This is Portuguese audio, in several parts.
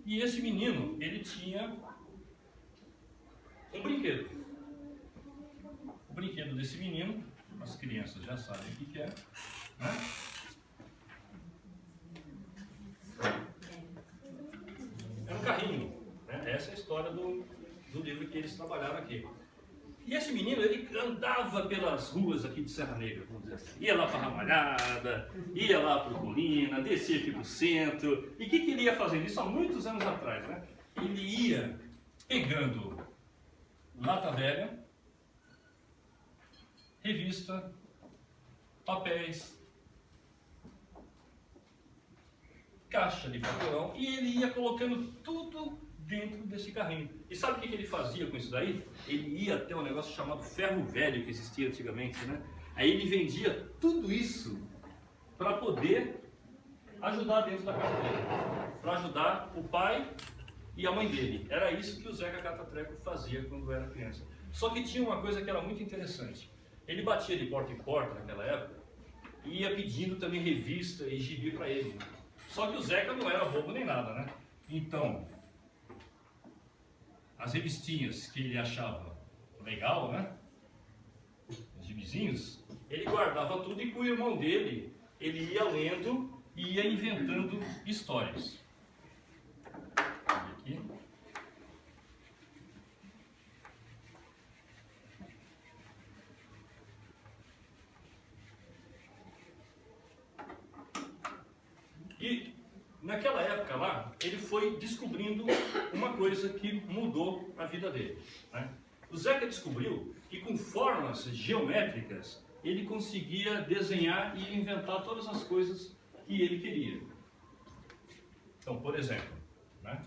E esse menino, ele tinha um brinquedo. O brinquedo desse menino, as crianças já sabem o que é, né? É um carrinho, né? Essa é a história do livro que eles trabalharam aqui. E esse menino, ele andava pelas ruas aqui de Serra Negra, vamos dizer assim. Ia lá para a Ramalhada, ia lá para o Colina, descia aqui para o centro. E o que ele ia fazendo? Isso há muitos anos atrás, né? Ele ia pegando lata velha, revista, papéis, caixa de papelão, e ele ia colocando tudo dentro desse carrinho. E sabe o que ele fazia com isso daí? Ele ia até um negócio chamado ferro velho que existia antigamente, né? Aí ele vendia tudo isso para poder ajudar dentro da casa dele, para ajudar o pai e a mãe dele. Era isso que o Zeca Catatreco fazia quando era criança. Só que tinha uma coisa que era muito interessante. Ele batia de porta em porta naquela época e ia pedindo também revista e gibi para ele. Só que o Zeca não era bobo nem nada, né? Então, as revistinhas que ele achava legal, né? Os gibizinhos, ele guardava tudo e com o irmão dele, ele ia lendo e ia inventando histórias. Aqui. E naquela época lá, ele foi descobrindo uma coisa que mudou a vida dele, né? O Zeca descobriu que com formas geométricas ele conseguia desenhar e inventar todas as coisas que ele queria. Então, por exemplo, né?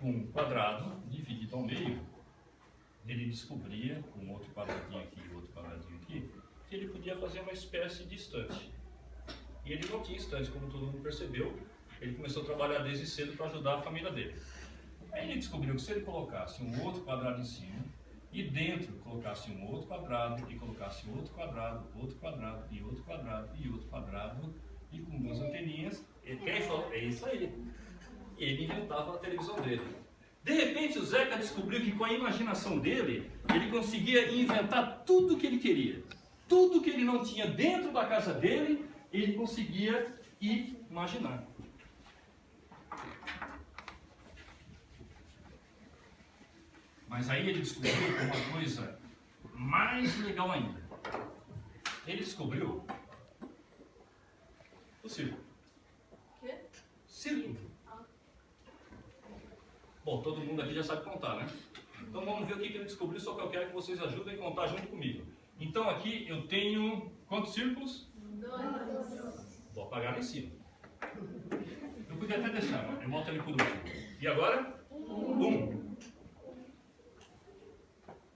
Um quadrado dividido ao meio, ele descobria, com outro quadradinho aqui e outro quadradinho aqui, que ele podia fazer uma espécie de estante. E ele não tinha estante, como todo mundo percebeu. Ele começou a trabalhar desde cedo para ajudar a família dele. Aí ele descobriu que se ele colocasse um outro quadrado em cima, e dentro colocasse um outro quadrado, e colocasse outro quadrado, outro quadrado, e outro quadrado, e outro quadrado, e com duas anteninhas, quem falou? É isso aí. E ele inventava a televisão dele. De repente o Zeca descobriu que com a imaginação dele, ele conseguia inventar tudo o que ele queria. Tudo que ele não tinha dentro da casa dele, ele conseguia imaginar. Mas aí ele descobriu uma coisa mais legal ainda. Ele descobriu o círculo. Quê? Círculo. Bom, todo mundo aqui já sabe contar, né? Então vamos ver o que ele descobriu, só que eu quero que vocês ajudem a contar junto comigo. Então aqui eu tenho quantos círculos? 2. Vou apagar lá em cima. Eu podia até deixar, mas eu volto ali por último. E agora? 1.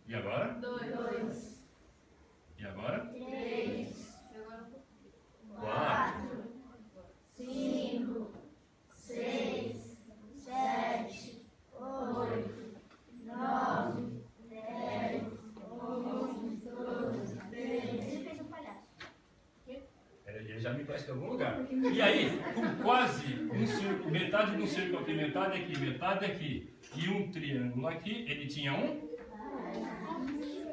E agora? 2. E agora? 3. 4. 5. 6. 7. 8. 9. 10. 11. 12. 13. Ele fez um palhaço. Ele já me conhece de algum lugar. E aí, com quase um círculo, metade de um círculo aqui, metade aqui, e um triângulo aqui, ele tinha um.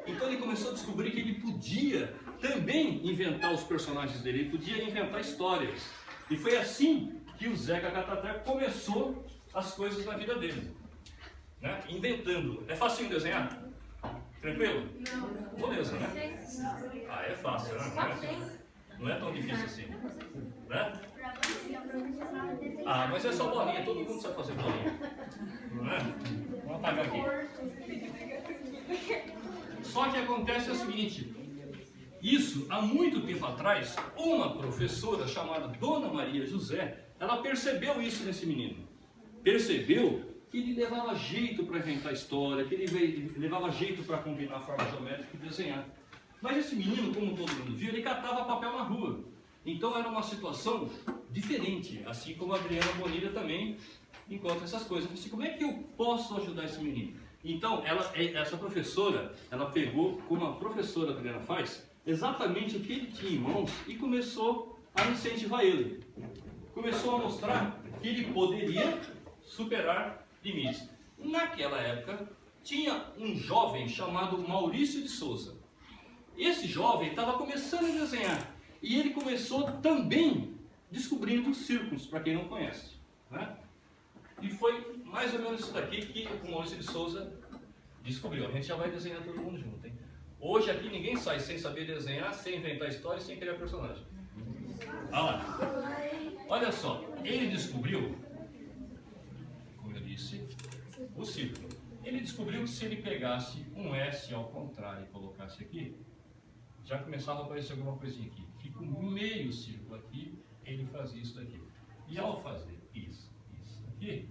Então ele começou a descobrir que ele podia também inventar os personagens dele, ele podia inventar histórias. E foi assim que o Zeca Catatreco começou as coisas na vida dele, né? Inventando. É facinho desenhar? Tranquilo? Não. Beleza, né? Ah, é fácil, né? Não é tão difícil assim, né? Ah, mas é só bolinha, todo mundo sabe fazer bolinha, não é? Vamos apagar aqui. Só que acontece o seguinte, isso há muito tempo atrás, uma professora chamada Dona Maria José, ela percebeu isso nesse menino. Percebeu que ele levava jeito para inventar história, que ele levava jeito para combinar a forma geométrica e desenhar. Mas esse menino, como todo mundo viu, ele catava papel na rua. Então era uma situação diferente, assim como a Adriana Bonilha também encontra essas coisas. Eu disse, como é que eu posso ajudar esse menino? Então, essa professora, ela pegou, como a professora Adriana faz, exatamente o que ele tinha em mãos e começou a incentivar ele. começou a mostrar que ele poderia superar limites. Naquela época, tinha um jovem chamado Maurício de Souza. Esse jovem estava começando a desenhar e ele começou também descobrindo círculos, para quem não conhece, né? E foi mais ou menos isso daqui que o Maurício de Souza descobriu. A gente já vai desenhar todo mundo junto, hein? Hoje aqui ninguém sai sem saber desenhar, sem inventar história e sem criar personagem. Olha lá. Olha só, ele descobriu, como eu disse, o círculo. Ele descobriu que se ele pegasse um S ao contrário e colocasse aqui, já começava a aparecer alguma coisinha aqui. Fica um meio círculo aqui, ele fazia isso daqui. E ao fazer isso aqui,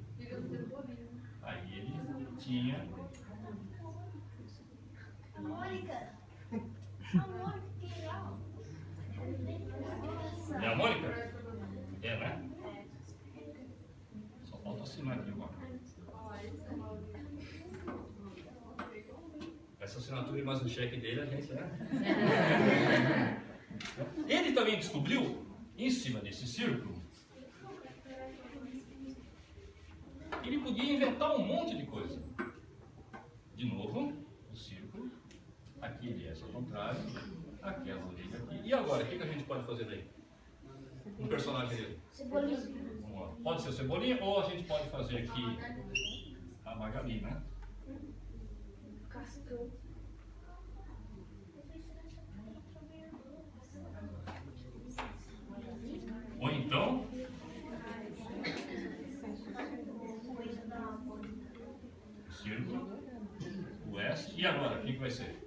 aí ele tinha... A Mônica, que legal. É a Mônica? É, né? Só falta assinar aqui agora. Essa assinatura e mais o cheque dele, a gente, né? Ele também descobriu, em cima desse círculo, ele podia inventar um monte de coisa. De novo, o círculo. Aqui ele é ao contrário. Aqui é a orelha aqui. E agora, o que a gente pode fazer daí? Um personagem dele. Cebolinha. Pode ser o Cebolinha ou a gente pode fazer aqui a Magali, né? Cascão. Ou então... o círculo, o S. E agora, o que vai ser?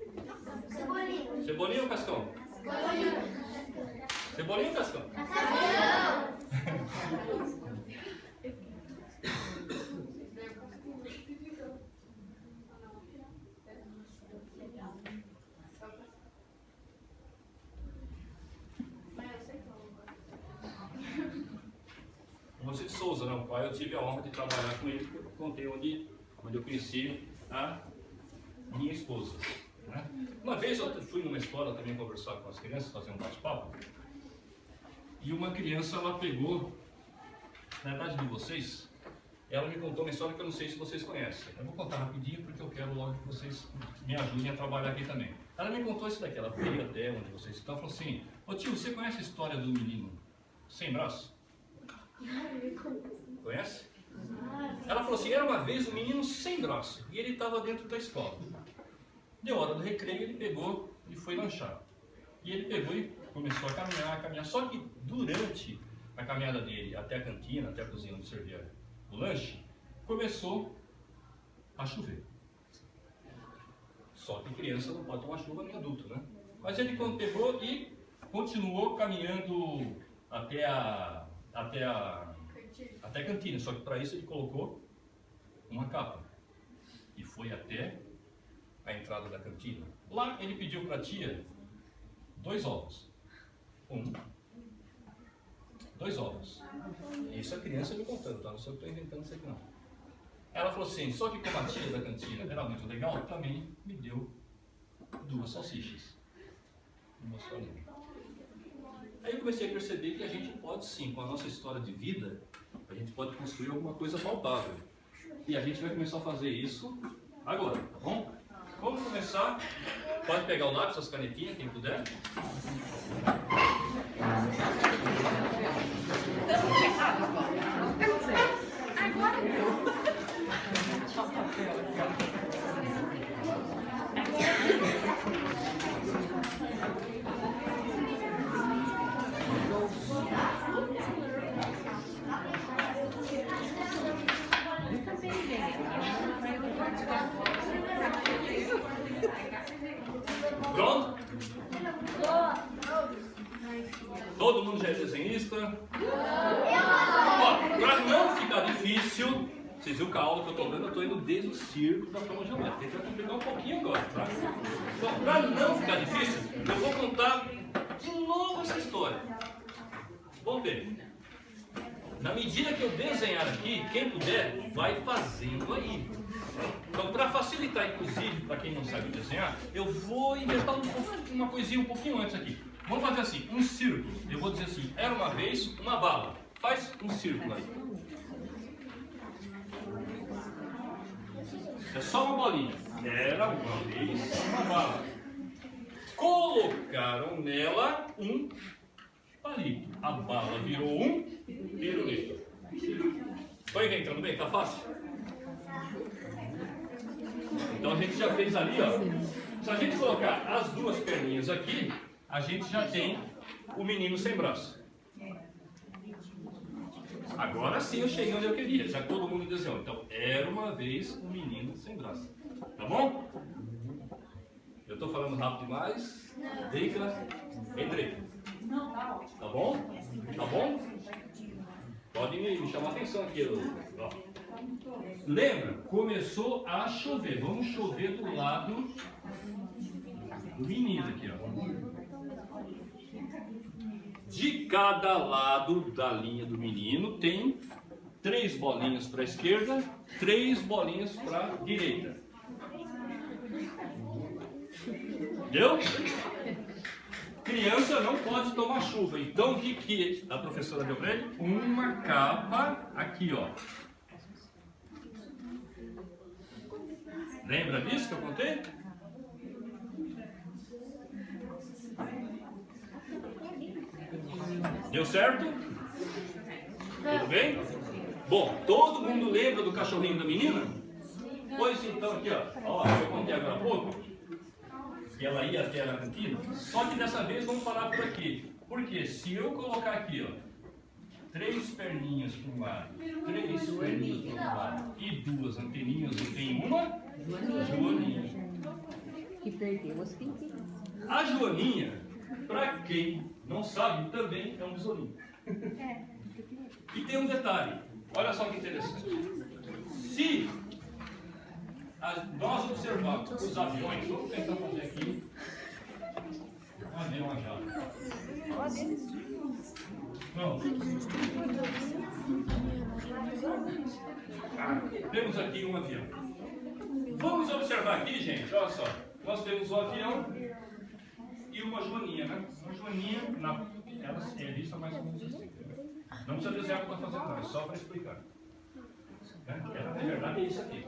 Cebolinha. Cebolinha ou Cascão? Cebolinha. Cebolinha ou Cascão? Cascão. Maurício de Souza, não, pai, eu tive a honra de trabalhar com ele, porque eu contei onde eu conheci a minha esposa, né? Uma vez eu fui numa escola também conversar com as crianças, fazer um bate-papo, e uma criança, ela pegou, na idade de vocês, ela me contou uma história que eu não sei se vocês conhecem. Eu vou contar rapidinho porque eu quero logo que vocês me ajudem a trabalhar aqui também. Ela me contou isso daqui, ela veio até onde vocês estão e falou assim: ô tio, você conhece a história do menino sem braço? Conhece? Ela falou assim: era uma vez um menino sem braço e ele estava dentro da escola. Deu hora do recreio, ele pegou e foi lanchar. E ele pegou e começou a caminhar. Só que durante a caminhada dele até a cantina, até a cozinha onde servia o lanche, começou a chover. Só que criança não pode tomar chuva nem adulto, né? Mas ele pegou e continuou caminhando até a cantina, só que para isso ele colocou uma capa e foi até a entrada da cantina. Lá ele pediu para a tia 2 ovos. 2 ovos. Isso a criança me contando, tá? Não sei o que eu estou inventando isso aqui não. Ela falou assim: só que como a tia da cantina era muito legal, também me deu 2 salsichas. Uma só linha. Aí eu comecei a perceber que a gente pode sim, com a nossa história de vida, a gente pode construir alguma coisa palpável. E a gente vai começar a fazer isso agora, tá bom? Vamos começar. Pode pegar o lápis, as canetinhas, quem puder. Pronto? Todo mundo já é desenhista? Ó, para não ficar difícil, vocês viram que a aula que eu estou dando, eu estou indo desde o círculo da forma geométrica. A gente vai complicar um pouquinho agora, tá? Então, para não ficar difícil, eu vou contar de novo essa história. Vamos ver. Na medida que eu desenhar aqui, quem puder, vai fazendo aí. Então, para facilitar, inclusive, para quem não sabe desenhar, eu vou inventar uma coisinha um pouquinho antes aqui. Vamos fazer assim, um círculo. Eu vou dizer assim: era uma vez uma bala. Faz um círculo aí. É só uma bolinha. Era uma vez uma bala. Colocaram nela um palito. A bala virou um pirulito. Oi, quem? Tudo bem? Tá fácil? Então a gente já fez ali, ó. Se a gente colocar as duas perninhas aqui, a gente já tem o menino sem braço. Agora sim eu cheguei onde eu queria, já que todo mundo desenhou. Então, era uma vez um menino sem braço. Tá bom? Eu estou falando rápido demais. Drica, entrei. Tá bom? Tá bom? Pode me chamar a atenção aqui. Ó. Lembra? Começou a chover. Vamos chover do lado do menino aqui, ó. De cada lado da linha do menino tem 3 bolinhas para a esquerda, 3 bolinhas para a direita. Entendeu? Criança não pode tomar chuva. Então o que a professora deu para ele? Uma capa aqui, ó. Lembra disso que eu contei? Deu certo? Tudo bem? Bom, todo mundo lembra do cachorrinho da menina? Pois então, aqui ó, eu contei agora há pouco que ela ia até a cantina, só que dessa vez vamos parar por aqui. Porque se eu colocar aqui, ó, 3 perninhas para um lado, 3 perninhas para o lado e 2 anteninhas, eu tenho uma joaninha. Que perdeu as pintinhas. A joaninha, para quem não sabe, também é um besourinho. E tem um detalhe, olha só que interessante. Se nós observarmos os aviões, vamos tentar fazer aqui um avião já. Não. Temos aqui um avião. Vamos observar aqui, gente, olha só. Nós temos um avião e uma joaninha, né? Uma joaninha, ela é vista mais ou menos assim. Não precisa desenhar o que eu estou fazendo, não, é só para explicar. Na verdade é isso aqui.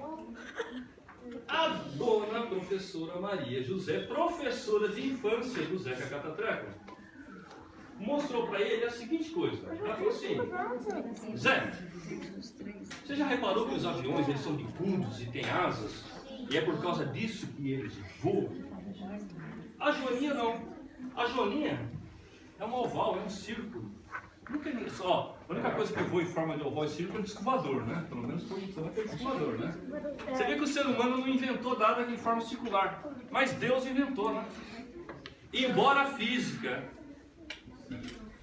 A dona professora Maria José, professora de infância do Zeca Catatreco, mostrou para ele a seguinte coisa. Ela falou assim: Zé, você já reparou que os aviões eles são bicudos e têm asas? E é por causa disso que eles voam? A joaninha não. A joaninha é um oval, é um círculo. Nunca nem só. A única coisa que voa em forma de oval e círculo é o disco voador, né? Pelo menos por enquanto é o disco voador, né? Você vê que o ser humano não inventou nada em forma circular, mas Deus inventou, né? Embora a física,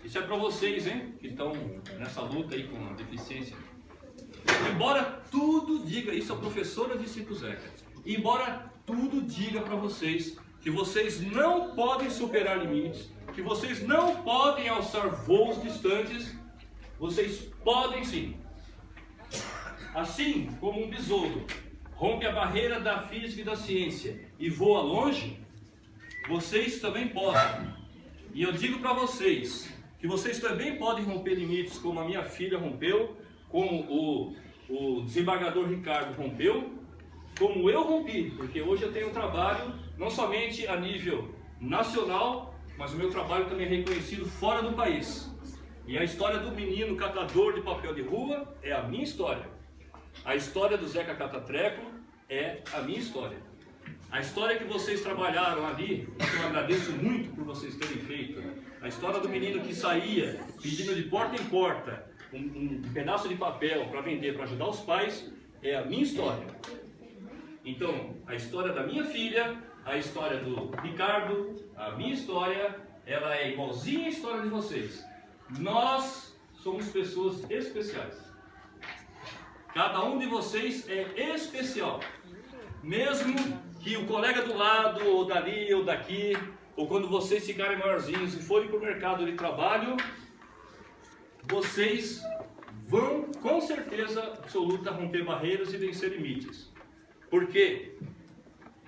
isso é para vocês, hein? Que estão nessa luta aí com a deficiência. Embora tudo diga, isso a professora disse pro Zeca. Embora tudo diga para vocês que vocês não podem superar limites, que vocês não podem alçar voos distantes, vocês podem sim. Assim como um besouro rompe a barreira da física e da ciência e voa longe, vocês também podem. E eu digo para vocês que vocês também podem romper limites, como a minha filha rompeu, como o desembargador Ricardo rompeu, como eu rompi, porque hoje eu tenho um trabalho não somente a nível nacional, mas o meu trabalho também é reconhecido fora do país. E a história do menino catador de papel de rua é a minha história. A história do Zeca Catatreco é a minha história. A história que vocês trabalharam ali, que eu agradeço muito por vocês terem feito, a história do menino que saía pedindo de porta em porta um pedaço de papel para vender, para ajudar os pais, é a minha história. Então, a história da minha filha, a história do Ricardo, a minha história, ela é igualzinha à história de vocês. Nós somos pessoas especiais. Cada um de vocês é especial. Mesmo que o colega do lado, ou dali, ou daqui, ou quando vocês ficarem maiorzinhos e forem para o mercado de trabalho, vocês vão, com certeza absoluta, romper barreiras e vencer limites. Porque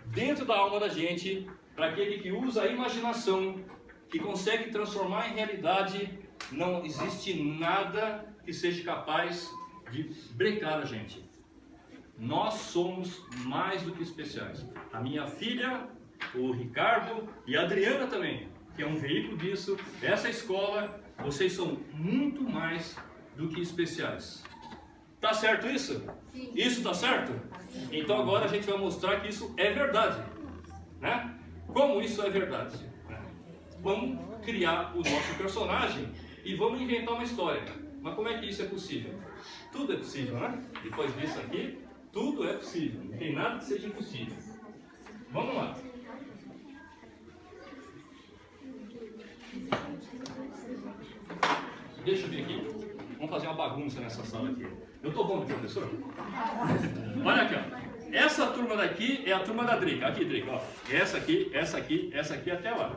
dentro da alma da gente, para aquele que usa a imaginação, que consegue transformar em realidade, não existe nada que seja capaz de brecar a gente. Nós somos mais do que especiais. A minha filha, o Ricardo e a Adriana também, que é um veículo disso, essa escola, vocês são muito mais do que especiais. Tá certo isso? Sim. Isso tá certo? Então agora a gente vai mostrar que isso é verdade, né? Como isso é verdade? Vamos criar o nosso personagem e vamos inventar uma história. Mas como é que isso é possível? Tudo é possível, né? Depois disso aqui, tudo é possível. Não tem nada que seja impossível. Vamos lá. Deixa eu ver aqui. Vamos fazer uma bagunça nessa sala aqui. Eu tô bom de professor? Olha aqui, ó. Essa turma daqui é a turma da Drica. Aqui, Drica, ó. Essa aqui até lá.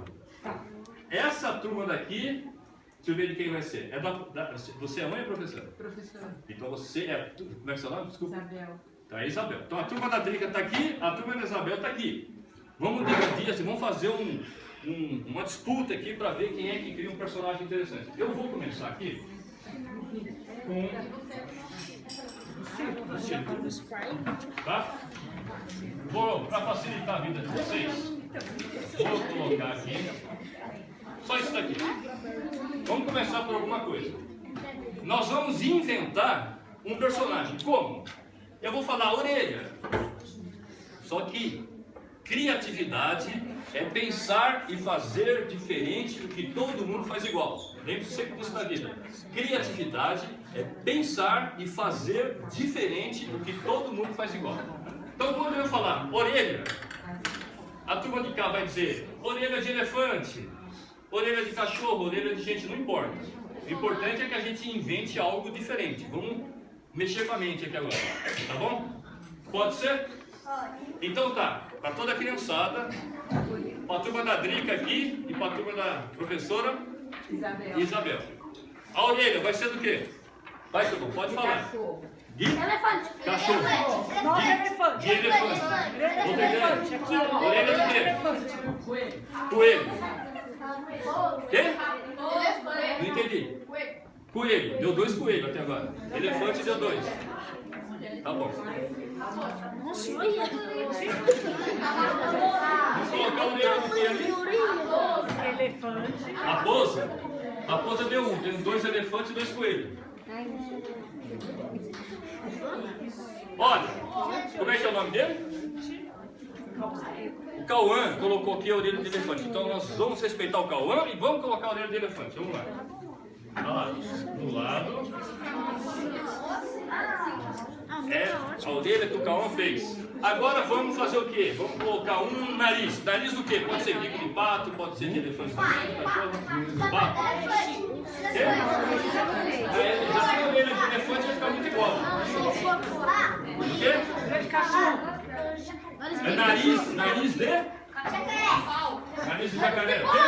Essa turma daqui, deixa eu ver de quem vai ser. Você é mãe ou professora? Professora. Então você é. Como é que é seu nome? Desculpa. Isabel. Tá, Isabel. Então a turma da Drica está aqui, a turma da Isabel está aqui. Vamos dividir assim, vamos fazer uma disputa aqui para ver quem é que cria um personagem interessante. Eu vou começar aqui com tá? Para facilitar a vida de vocês, vou colocar aqui só isso daqui. Vamos começar por alguma coisa. Nós vamos inventar um personagem. Como? Eu vou falar orelha. Só que criatividade é pensar e fazer diferente do que todo mundo faz igual. Lembre-se sempre disso na vida. Criatividade é pensar e fazer diferente do que todo mundo faz igual. Então quando eu falar orelha, a turma de cá vai dizer orelha de elefante, orelha de cachorro, orelha de gente, não importa. O importante é que a gente invente algo diferente. Vamos mexer com a mente aqui agora, tá bom? Pode ser? Então tá, para toda a criançada, para a turma da Drica aqui e para a turma da professora Isabel. A orelha vai ser do quê? Vai, Tudo, pode falar. De elefante. cachorro. Não, elefante. De elefante. Outra Elefante, ideia? aqui, ó. Orelha de quê? Elefante. Coelho. Coelho. Quê? Elefante. Não entendi. Coelho. Deu 2 coelhos até agora. Elefante deu 2. Tá bom. Nossa, olha. Vamos colocar o orelha do que ali? Elefante. Raposa? Raposa deu 1. Tem 2 elefantes e 2 coelhos. Olha, como é que é o nome dele? O Cauã colocou aqui a orelha de elefante. Então nós vamos respeitar o Cauã e vamos colocar a orelha de elefante. Vamos lá. Olha lá, do lado. É a orelha que o Cauã fez. Agora vamos fazer o quê? Vamos colocar um nariz. Nariz do quê? Pode ser bico de pato, pode ser de elefante também, cachorro. Pato. Quê? Já tem a orelha de elefante, vai ficar muito igual. O quê? De cachorro. É nariz de? Nariz de jacaré. O quê?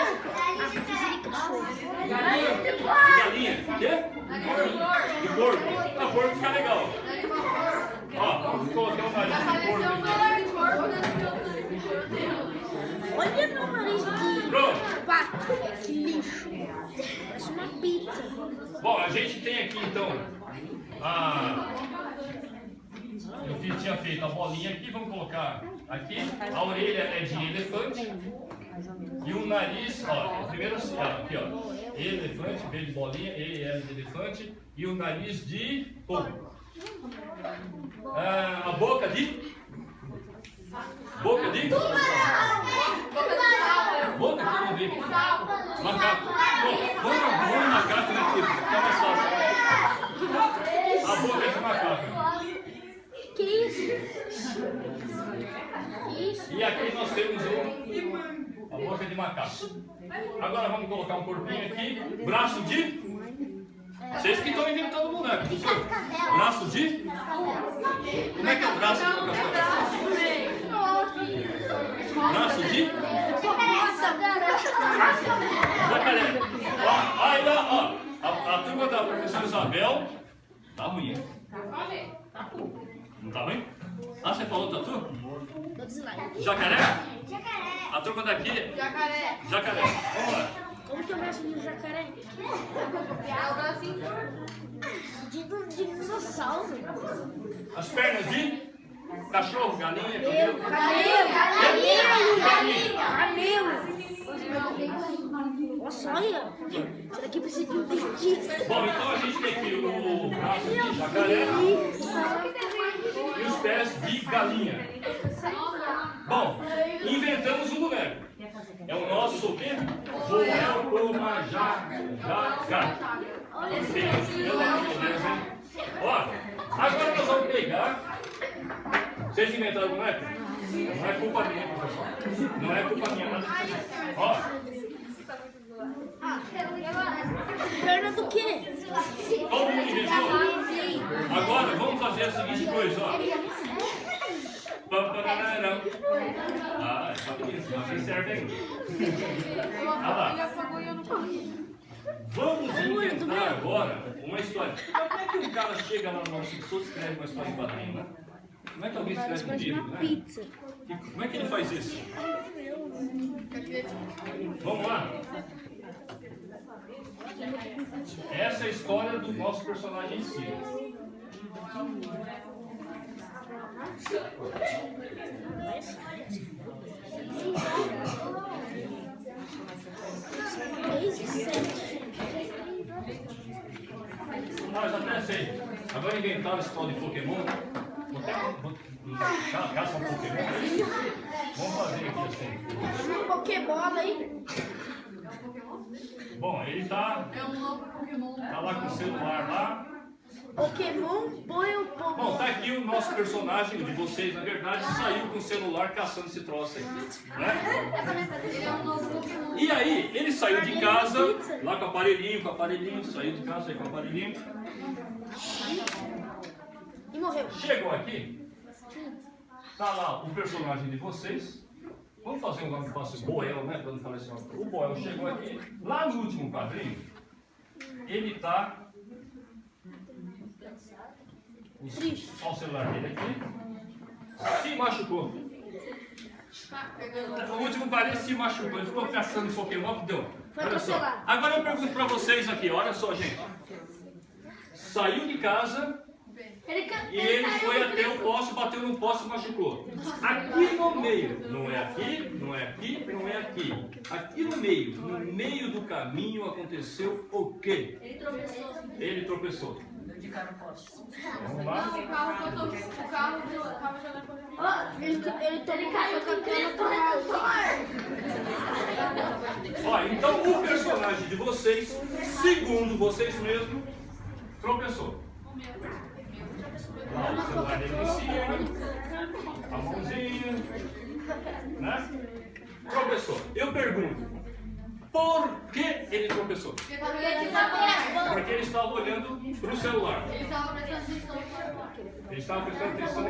De galinha. O quê? De porco. Ah, porco fica legal. Ó, vamos colocar o nariz de porco aqui. Olha meu nariz de Pronto. pato. Que lixo. Parece uma pizza. Bom, a gente tem aqui então eu tinha feito a bolinha aqui, vamos colocar aqui. A orelha é de elefante e o nariz, ó, primeiro assim, ó, aqui ó, elefante, B de bolinha, E, L de elefante e o nariz de porco. A boca de? Boca de? Boca que eu não vi. Macaco. Bom, vamos macaco, né, filho? Fica mais fácil. A boca é de macaco. Que isso? Isso. E aqui nós temos a boca de macaco. Agora vamos colocar um corpinho aqui. Braço de? Vocês que estão inventando o boneco. Braço de? Como é que é o braço do cachorro? Braço de? Jacaré. Ó, aí, ó. A turma da professora Isabel tá ruim, hein? Não tá ruim? Ah, você falou tatu? Jacaré? Jacaré. A turma daqui? Jacaré. Vamos lá. Como que eu meço de jacaré? De dinossauro. As pernas de cachorro, galinha, camelo. Camelo. Nossa, olha. Isso daqui precisa de um dentista. Bom, então a gente tem aqui o braço de jacaré e os pés de galinha. Bom, inventamos um boneco. É o nosso o quê? Boel Comajaca. Pelo amor de Deus, hein? Ó, agora nós vamos pegar. Vocês inventaram o boneco? Não é culpa minha, professor. Não é culpa minha, nada. Ó. Perna do quê? Todo mundo inventou? Agora vamos fazer a seguinte coisa, ó. Ah, é só isso, não se serve ainda. Ah lá. Vamos inventar agora uma história. Como é que um cara chega lá no nosso pessoa e escreve uma história em quadrinho, né? Como é que alguém escreve um livro, né? Pizza. Como é que ele faz isso? Vamos lá. Essa é a história do nosso personagem em si. Mas até sei. Agora inventaram esse tal de Pokémon. Caça um Pokémon. Vamos fazer aqui assim. Um Pokébola aí. Bom, ele tá lá com o celular lá. Pokémon, põe o Pokémon. Bom, tá aqui o nosso personagem de vocês, na verdade, saiu com o celular caçando esse troço aí, né? E aí, ele saiu de casa, lá com o aparelhinho, saiu de casa aí com o aparelhinho. E morreu. Chegou aqui, tá lá o personagem de vocês. Vamos fazer um nome que faça Boel, né? Pra não falar esse nome. O Boel chegou aqui, lá no último quadrinho, ele tá. Olha o celular dele aqui. Se machucou. O último quadrinho se machucou. Ele ficou caçando em Pokémon, deu. Olha só. Agora eu pergunto pra vocês aqui, olha só, gente. Saiu de casa. E ele foi até o poste, bateu no poste e machucou. Aqui no meio, não é aqui, não é aqui, não é aqui. Aqui no meio do caminho aconteceu o quê? Ele tropeçou. Vamos lá? Ó, então o personagem de vocês, segundo vocês mesmos, tropeçou. Lá, o celular dele em cima, a mãozinha, né? Tropeçou. Eu pergunto, por que ele tropeçou? Porque ele estava olhando para o celular. Ele estava prestando atenção.